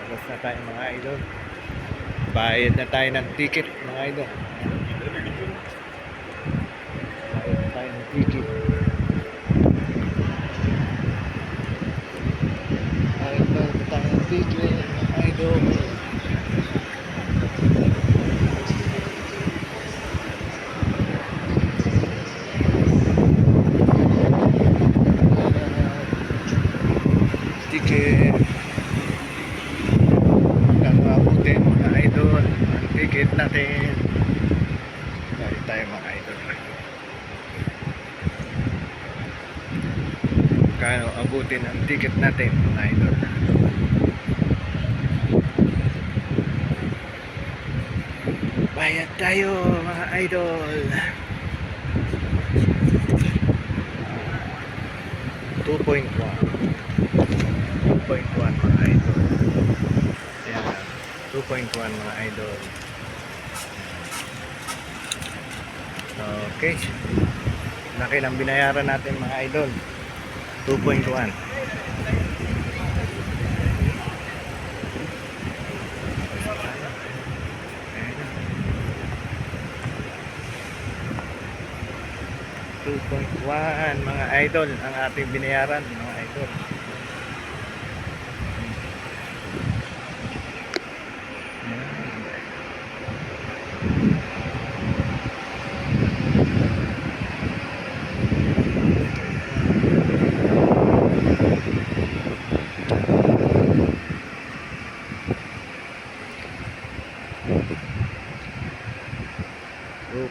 Labas na tayo mga idol. Bayad na tayo ng ticket mga idol. Bayad na tayo ng ticket. Bayad na tayo ng ticket mga idol. Ticket. Abutin mga idol ang ticket natin. Balik tayo mga idol. Kano abutin ang ticket natin mga idol. Bayad tayo mga idol. 2.1 mga idol. Ayan, 2.1 mga idol. Okay, laki ng binayaran natin mga idol. 2.1. Mga idol ang ating binayaran mga idol.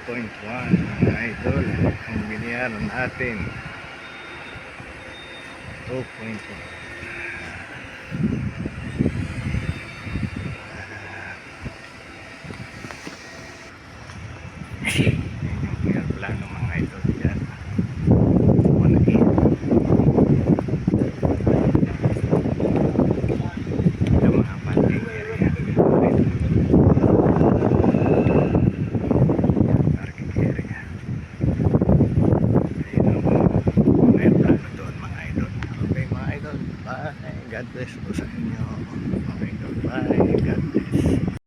Mga idol ang binayaran natin. 2.1. Yung plano mga idol yan. Ito mga parking area. Parking area. Ayun ang may plano doon mga idol. Okay mga idol. Bye. God bless po sa inyo.